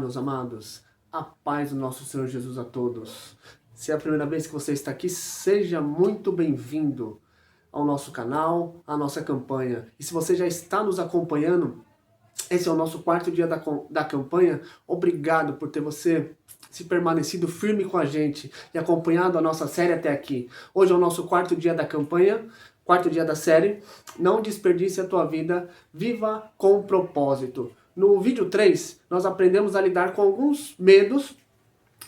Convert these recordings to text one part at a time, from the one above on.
meus amados. A paz do nosso Senhor Jesus a todos. Se é a primeira vez que você está aqui, seja muito bem-vindo ao nosso canal, à nossa campanha. E se você já está nos acompanhando, esse é o nosso quarto dia da campanha. Obrigado por ter você se permanecido firme com a gente e acompanhado a nossa série até aqui. Hoje é o nosso quarto dia da campanha, quarto dia da série. Não desperdice a tua vida, viva com propósito. No vídeo 3, nós aprendemos a lidar com alguns medos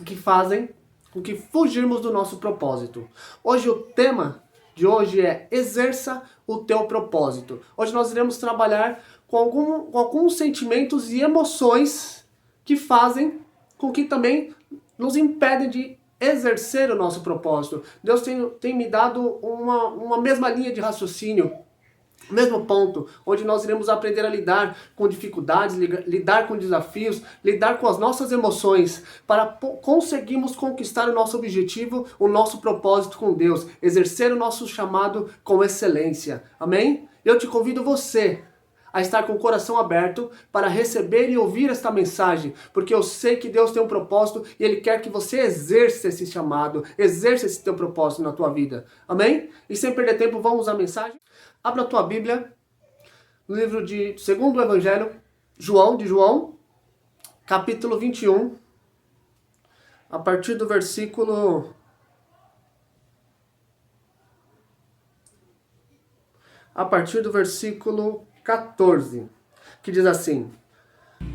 que fazem com que fugirmos do nosso propósito. Hoje o tema de hoje é exerça o teu propósito. Hoje nós iremos trabalhar com alguns sentimentos e emoções que fazem com que também nos impedem de exercer o nosso propósito. Deus tem me dado uma mesma linha de raciocínio, mesmo ponto, onde nós iremos aprender a lidar com dificuldades, lidar com desafios, lidar com as nossas emoções, para conseguirmos conquistar o nosso objetivo, o nosso propósito com Deus, exercer o nosso chamado com excelência. Amém? Eu te convido você a estar com o coração aberto para receber e ouvir esta mensagem, porque eu sei que Deus tem um propósito e Ele quer que você exerça esse chamado, exerça esse teu propósito na tua vida. Amém? E sem perder tempo, vamos à mensagem. Abra a tua Bíblia no livro de segundo Evangelho, João, capítulo 21, a partir do versículo 14, que diz assim: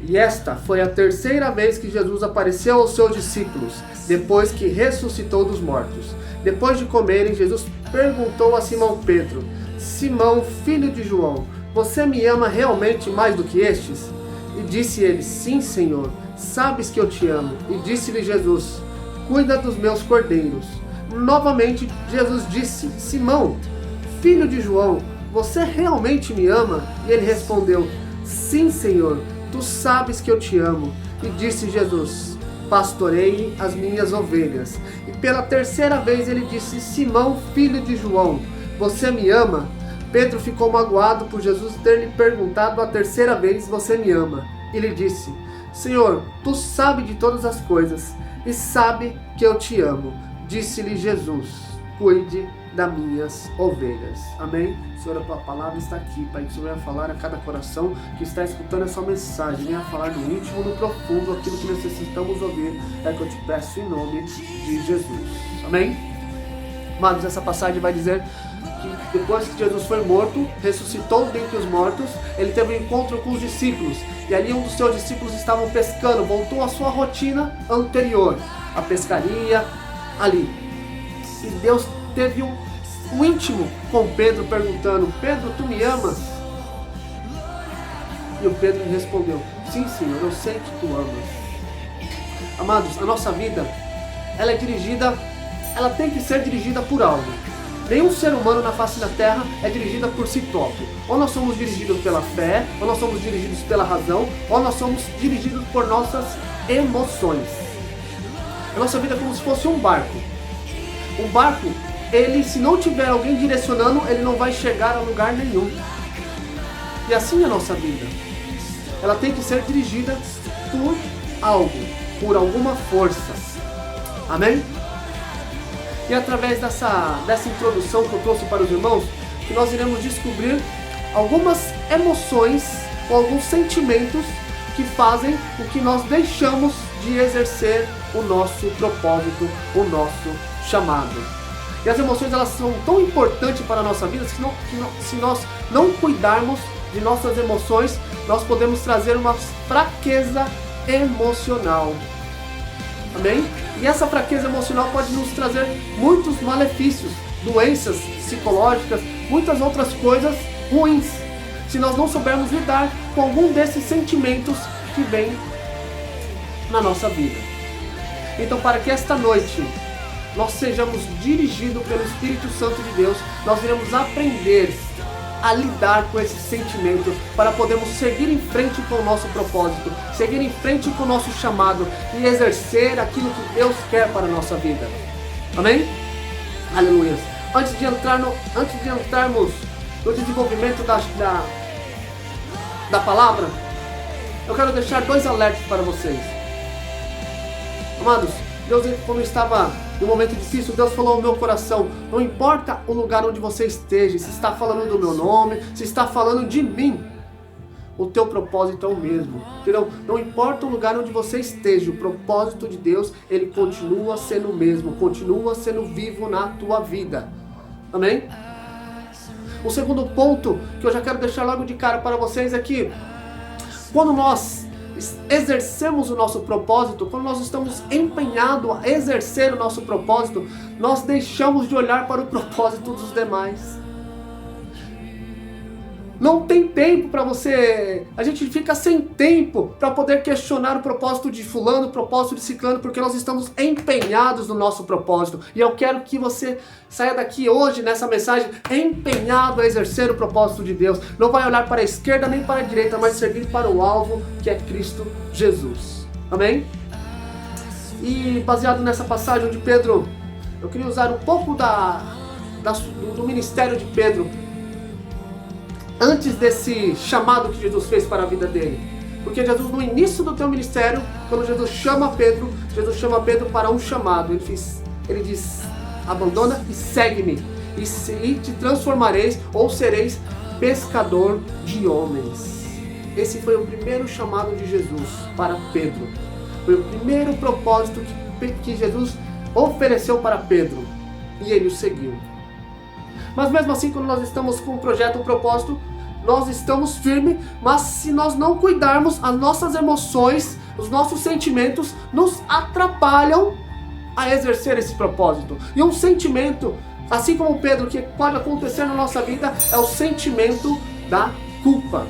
E esta foi a terceira vez que Jesus apareceu aos seus discípulos, depois que ressuscitou dos mortos. Depois de comerem, Jesus perguntou a Simão Pedro: Simão, filho de João, você me ama realmente mais do que estes? E disse ele: Sim, Senhor, sabes que eu te amo. E disse-lhe Jesus: Cuida dos meus cordeiros. Novamente Jesus disse: Simão, filho de João, você realmente me ama? E ele respondeu: Sim, Senhor, tu sabes que eu te amo. E disse Jesus: Pastoreie as minhas ovelhas. E pela terceira vez ele disse: Simão, filho de João, você me ama? Pedro ficou magoado por Jesus ter lhe perguntado a terceira vez: Você me ama? E lhe disse: Senhor, tu sabes de todas as coisas e sabe que eu te amo. Disse-lhe Jesus: Cuide das minhas ovelhas. Amém? Senhor, a tua palavra está aqui, Pai, que o Senhor venha falar a cada coração que está escutando essa mensagem, venha falar no íntimo, no profundo, aquilo que necessitamos ouvir, é que eu te peço em nome de Jesus. Amém? Amados, essa passagem vai dizer que depois que Jesus foi morto, ressuscitou dentre os mortos, ele teve um encontro com os discípulos, e ali um dos seus discípulos estavam pescando, voltou à sua rotina anterior, a pescaria ali. E Deus teve um íntimo com Pedro, perguntando: Pedro, tu me amas? E o Pedro respondeu: Sim, Senhor, eu sei que tu amas. Amados, a nossa vida, ela tem que ser dirigida por algo. Nenhum ser humano na face da terra é dirigida por si próprio. Ou nós somos dirigidos pela fé, ou nós somos dirigidos pela razão, ou nós somos dirigidos por nossas emoções. A nossa vida é como se fosse um barco. Um barco, ele, se não tiver alguém direcionando, ele não vai chegar a lugar nenhum. E assim é a nossa vida. Ela tem que ser dirigida por algo, por alguma força. Amém? E através dessa introdução que eu trouxe para os irmãos, que nós iremos descobrir algumas emoções ou alguns sentimentos que fazem com que nós deixamos de exercer o nosso propósito, o nosso chamado. E as emoções, elas são tão importantes para a nossa vida, que se nós não cuidarmos de nossas emoções, nós podemos trazer uma fraqueza emocional. Amém? E essa fraqueza emocional pode nos trazer muitos malefícios, doenças psicológicas, muitas outras coisas ruins, se nós não soubermos lidar com algum desses sentimentos que vem na nossa vida. Então, para que esta noite nós sejamos dirigidos pelo Espírito Santo de Deus, nós iremos aprender a lidar com esses sentimentos para podermos seguir em frente com o nosso propósito, seguir em frente com o nosso chamado e exercer aquilo que Deus quer para a nossa vida. Amém? Aleluia. Antes de entrarmos no desenvolvimento da palavra, eu quero deixar dois alertas para vocês. Amados, Deus, quando estava no momento difícil, Deus falou ao meu coração: não importa o lugar onde você esteja, se está falando do meu nome, se está falando de mim, o teu propósito é o mesmo. Entendeu? Não importa o lugar onde você esteja, o propósito de Deus, ele continua sendo o mesmo, continua sendo vivo na tua vida. Amém? O segundo ponto que eu já quero deixar logo de cara para vocês é que quando nós exercemos o nosso propósito, quando nós estamos empenhados a exercer o nosso propósito, nós deixamos de olhar para o propósito dos demais. Não tem tempo para você, a gente fica sem tempo para poder questionar o propósito de fulano, o propósito de ciclano, porque nós estamos empenhados no nosso propósito. E eu quero que você saia daqui hoje, nessa mensagem, empenhado a exercer o propósito de Deus. Não vai olhar para a esquerda nem para a direita, mas servir para o alvo, que é Cristo Jesus. Amém? E baseado nessa passagem de Pedro, eu queria usar um pouco do ministério de Pedro, antes desse chamado que Jesus fez para a vida dele. Porque Jesus, no início do teu ministério, quando Jesus chama Pedro para um chamado. Ele diz: abandona e segue-me, e te transformareis, ou sereis pescador de homens. Esse foi o primeiro chamado de Jesus para Pedro. Foi o primeiro propósito que Jesus ofereceu para Pedro, e ele o seguiu. Mas mesmo assim, quando nós estamos com um projeto, um propósito, nós estamos firmes, mas se nós não cuidarmos, as nossas emoções, os nossos sentimentos nos atrapalham a exercer esse propósito. E um sentimento, assim como Pedro, que pode acontecer na nossa vida, é o sentimento da culpa.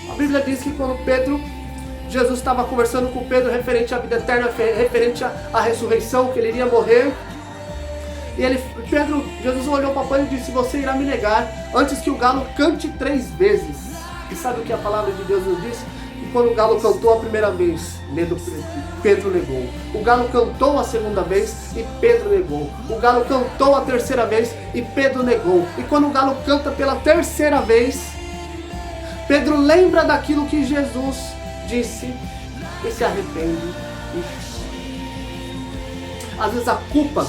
A Bíblia diz que quando Jesus estava conversando com Pedro referente à vida eterna, referente à ressurreição, que ele iria morrer, Jesus olhou para Pedro e disse: você irá me negar antes que o galo cante 3 vezes. E sabe o que a palavra de Deus nos diz? E quando o galo cantou a primeira vez, Pedro negou. O galo cantou a segunda vez e Pedro negou. O galo cantou a terceira vez e Pedro negou. E quando o galo canta pela terceira vez, Pedro lembra daquilo que Jesus disse e se arrepende. Às vezes a culpa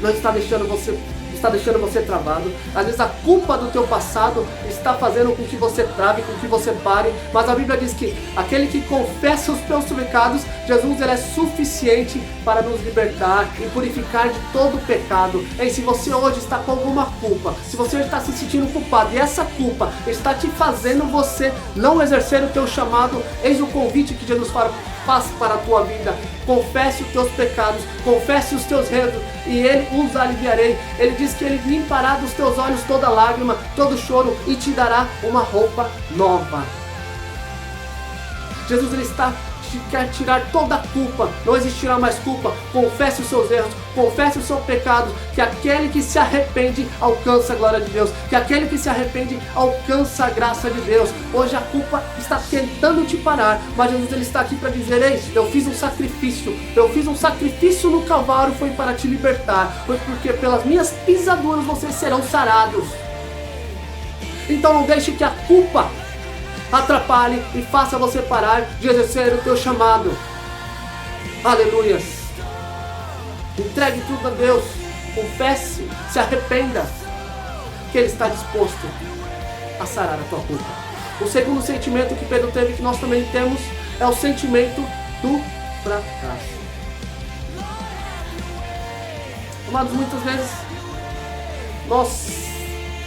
não está deixando você travado. Às vezes a culpa do teu passado está fazendo com que você trave, com que você pare. Mas a Bíblia diz que aquele que confessa os seus pecados, Jesus, ele é suficiente para nos libertar e purificar de todo pecado. E se você hoje está com alguma culpa, se você hoje está se sentindo culpado e essa culpa está te fazendo você não exercer o teu chamado, eis o convite que Jesus faz para a tua vida. Confesse os teus pecados, confesse os teus erros, e Ele os aliviarei. Ele diz que Ele limpará dos teus olhos toda lágrima, todo choro, e te dará uma roupa nova. Jesus, ele quer tirar toda a culpa, não existirá mais culpa. Confesse os seus erros, confesse os seus pecados, que aquele que se arrepende alcança a glória de Deus, que aquele que se arrepende alcança a graça de Deus. Hoje a culpa está tentando te parar, mas Jesus, ele está aqui para dizer: ei, eu fiz um sacrifício no Calvário, foi para te libertar, foi porque pelas minhas pisaduras vocês serão sarados. Então não deixe que a culpa atrapalhe e faça você parar de exercer o teu chamado. Aleluias. Entregue tudo a Deus, confesse, se arrependa, que Ele está disposto a sarar a tua culpa. O segundo sentimento que Pedro teve, que nós também temos, é o sentimento do fracasso. Amados, muitas vezes nós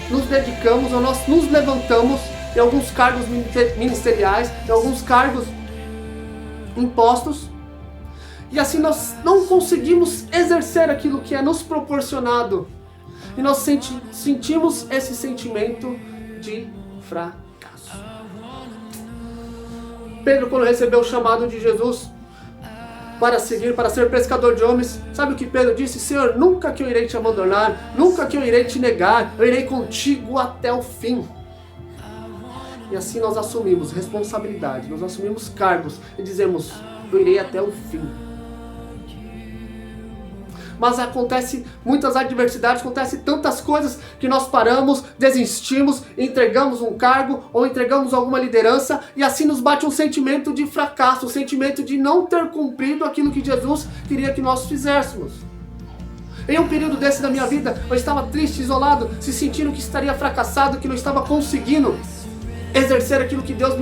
nos dedicamos, ou nós nos levantamos em alguns cargos ministeriais, em alguns cargos impostos, e assim nós não conseguimos exercer aquilo que é nos proporcionado, e nós sentimos esse sentimento de fracasso. Pedro, quando recebeu o chamado de Jesus para seguir, para ser pescador de homens, sabe o que Pedro disse? Senhor, nunca que eu irei te abandonar, nunca que eu irei te negar, eu irei contigo até o fim. E assim nós assumimos responsabilidade, nós assumimos cargos e dizemos: eu irei até o fim. mas acontece muitas adversidades, acontece tantas coisas que nós paramos, desistimos, entregamos um cargo ou entregamos alguma liderança e assim nos bate um sentimento de fracasso, um sentimento de não ter cumprido aquilo que Jesus queria que nós fizéssemos. Em um período desse da minha vida, eu estava triste, isolado, se sentindo que estaria fracassado, que não estava conseguindo exercer aquilo que Deus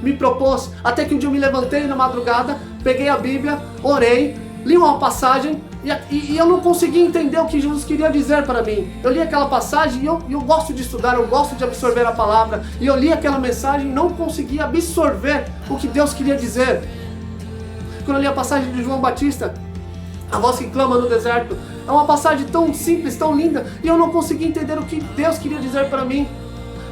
me propôs. Até que um dia eu me levantei na madrugada, peguei a Bíblia, orei, li uma passagem e eu não conseguia entender o que Jesus queria dizer para mim. Eu li aquela passagem e eu gosto de estudar, eu gosto de absorver a palavra. E eu li aquela mensagem e não conseguia absorver o que Deus queria dizer. Quando eu li a passagem de João Batista, a voz que clama no deserto, é uma passagem tão simples, tão linda, e eu não conseguia entender o que Deus queria dizer para mim.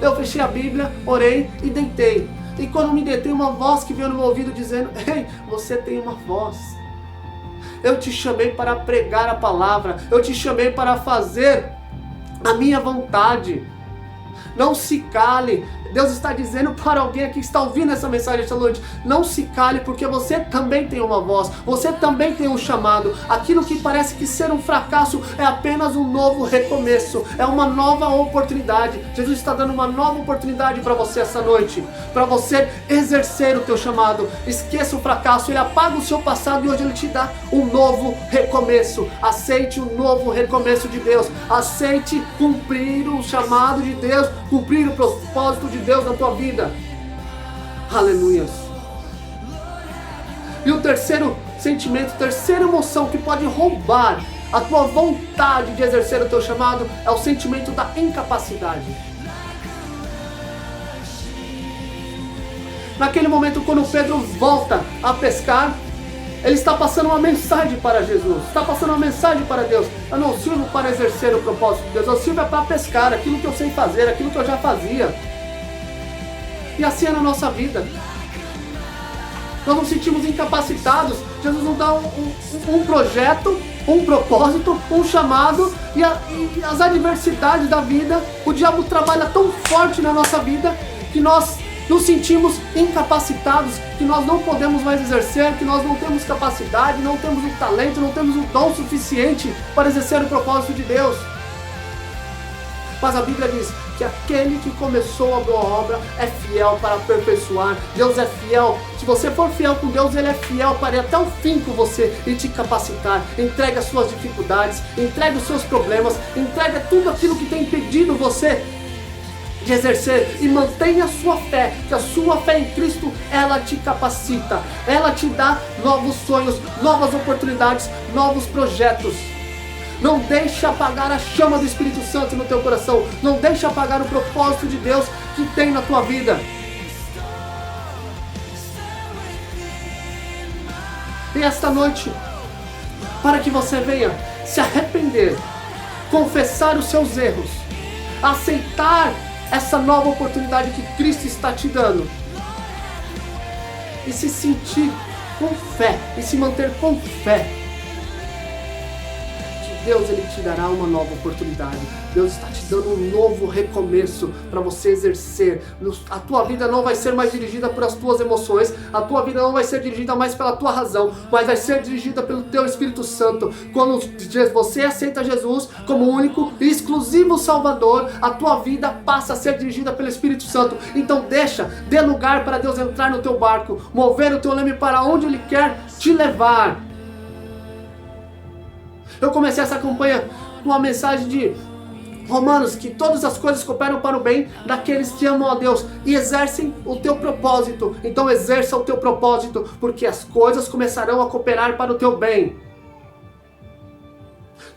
Eu fechei a Bíblia, orei e deitei. E quando me deitei, uma voz que veio no meu ouvido dizendo: ei, você tem uma voz. Eu te chamei para pregar a palavra, eu te chamei para fazer a minha vontade. Não se cale. Deus está dizendo para alguém aqui que está ouvindo essa mensagem esta noite: não se cale, porque você também tem uma voz, você também tem um chamado. Aquilo que parece que ser um fracasso é apenas um novo recomeço, é uma nova oportunidade. Jesus está dando uma nova oportunidade para você essa noite, para você exercer o teu chamado. Esqueça o fracasso, Ele apaga o seu passado e hoje Ele te dá um novo recomeço. Aceite o novo recomeço de Deus, aceite cumprir o chamado de Deus, cumprir o propósito de Deus na tua vida. Aleluias. E o terceiro sentimento, terceira emoção que pode roubar a tua vontade de exercer o teu chamado é o sentimento da incapacidade. Naquele momento, quando Pedro volta a pescar, ele está passando uma mensagem para Jesus, está passando uma mensagem para Deus: eu não sirvo para exercer o propósito de Deus, eu sirvo para pescar, aquilo que eu sei fazer, aquilo que eu já fazia. E assim é na nossa vida. Nós nos sentimos incapacitados. Jesus nos dá um projeto, um propósito, um chamado, e as adversidades da vida, o diabo trabalha tão forte na nossa vida que nós nos sentimos incapacitados, que nós não podemos mais exercer, que nós não temos capacidade, não temos o talento, não temos o dom suficiente para exercer o propósito de Deus. Mas a Bíblia diz que aquele que começou a boa obra é fiel para aperfeiçoar. Deus é fiel. Se você for fiel com Deus, Ele é fiel para ir até o fim com você e te capacitar. Entrega as suas dificuldades, entrega os seus problemas, entrega tudo aquilo que tem impedido você de exercer, e mantenha a sua fé, que a sua fé em Cristo, ela te capacita, ela te dá novos sonhos, novas oportunidades, novos projetos. Não deixe apagar a chama do Espírito Santo no teu coração. Não deixe apagar o propósito de Deus que tem na tua vida. E esta noite, para que você venha se arrepender, confessar os seus erros, aceitar essa nova oportunidade que Cristo está te dando, e se sentir com fé, e se manter com fé, Deus, Ele te dará uma nova oportunidade. Deus está te dando um novo recomeço para você exercer. A tua vida não vai ser mais dirigida pelas tuas emoções, a tua vida não vai ser dirigida mais pela tua razão, mas vai ser dirigida pelo teu Espírito Santo. Quando você aceita Jesus como único e exclusivo Salvador, a tua vida passa a ser dirigida pelo Espírito Santo. Então dê lugar para Deus entrar no teu barco, mover o teu leme para onde Ele quer te levar. Eu comecei essa campanha com uma mensagem de Romanos, que todas as coisas cooperam para o bem daqueles que amam a Deus e exercem o teu propósito. Então exerça o teu propósito, porque as coisas começarão a cooperar para o teu bem.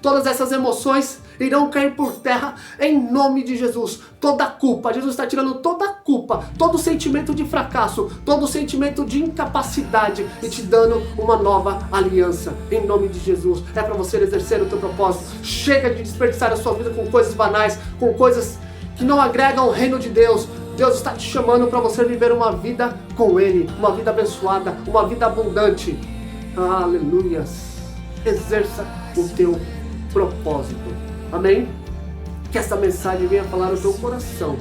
Todas essas emoções irão cair por terra em nome de Jesus. Toda a culpa, Jesus está tirando toda a culpa, todo o sentimento de fracasso, todo o sentimento de incapacidade e te dando uma nova aliança em nome de Jesus. É para você exercer o teu propósito. Chega de desperdiçar a sua vida com coisas banais, com coisas que não agregam ao reino de Deus. Deus está te chamando para você viver uma vida com Ele, uma vida abençoada, uma vida abundante. Aleluias. Exerça o teu propósito. Amém? Que essa mensagem venha falar no teu coração.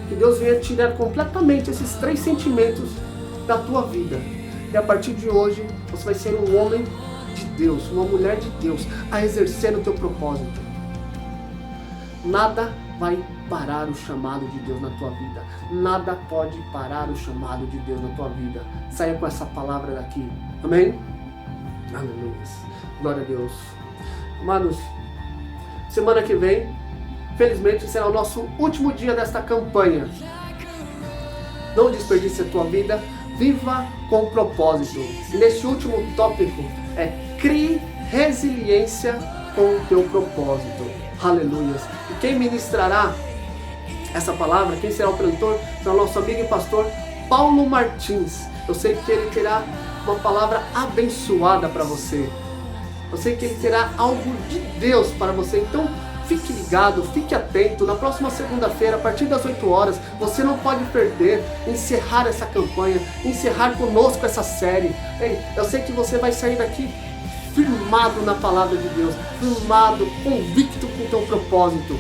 Que Deus venha tirar completamente esses 3 sentimentos da tua vida. E a partir de hoje, você vai ser um homem de Deus, uma mulher de Deus, a exercer o teu propósito. Nada vai parar o chamado de Deus na tua vida. Nada pode parar o chamado de Deus na tua vida. Saia com essa palavra daqui. Amém? Aleluia. Glória a Deus. Amados, semana que vem, felizmente, será o nosso último dia desta campanha. Não desperdice a tua vida. Viva com propósito. E neste último tópico é crie resiliência com o teu propósito. Aleluia. E quem ministrará essa palavra, quem será o preletor, será o nosso amigo e pastor Paulo Martins. Eu sei que ele terá uma palavra abençoada para você. Eu sei que ele terá algo de Deus para você. Então fique ligado, fique atento. Na próxima segunda-feira, a partir das 8 horas, você não pode perder, encerrar essa campanha, encerrar conosco essa série. Ei, eu sei que você vai sair daqui firmado na palavra de Deus, firmado, convicto com o teu propósito.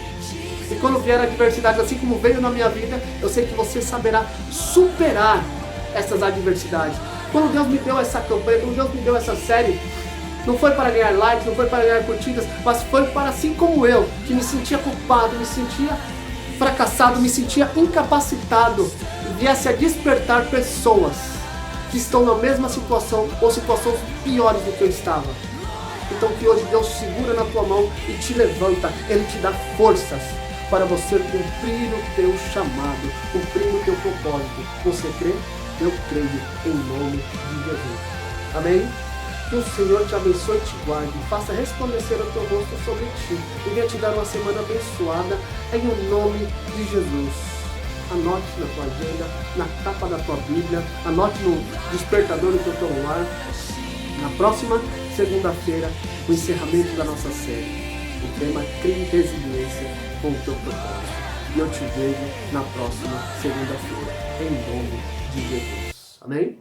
E quando vier a adversidade, assim como veio na minha vida, eu sei que você saberá superar essas adversidades. Quando Deus me deu essa campanha, quando Deus me deu essa série, não foi para ganhar likes, não foi para ganhar curtidas, mas foi para, assim como eu, que me sentia culpado, me sentia fracassado, me sentia incapacitado, viesse a despertar pessoas que estão na mesma situação ou situações piores do que eu estava. Então que hoje Deus segura na tua mão e te levanta, Ele te dá forças para você cumprir o teu chamado, cumprir o teu propósito. Você crê? Eu creio em nome de Jesus. Amém? Que o Senhor te abençoe e te guarde, faça resplandecer o teu rosto sobre ti e venha te dar uma semana abençoada em nome de Jesus. Anote na tua agenda, na capa da tua Bíblia, anote no despertador do teu celular. Na próxima segunda-feira, o encerramento da nossa série. O tema Crie Resiliência com o teu propósito. E eu te vejo na próxima segunda-feira, em nome de Jesus. Amém?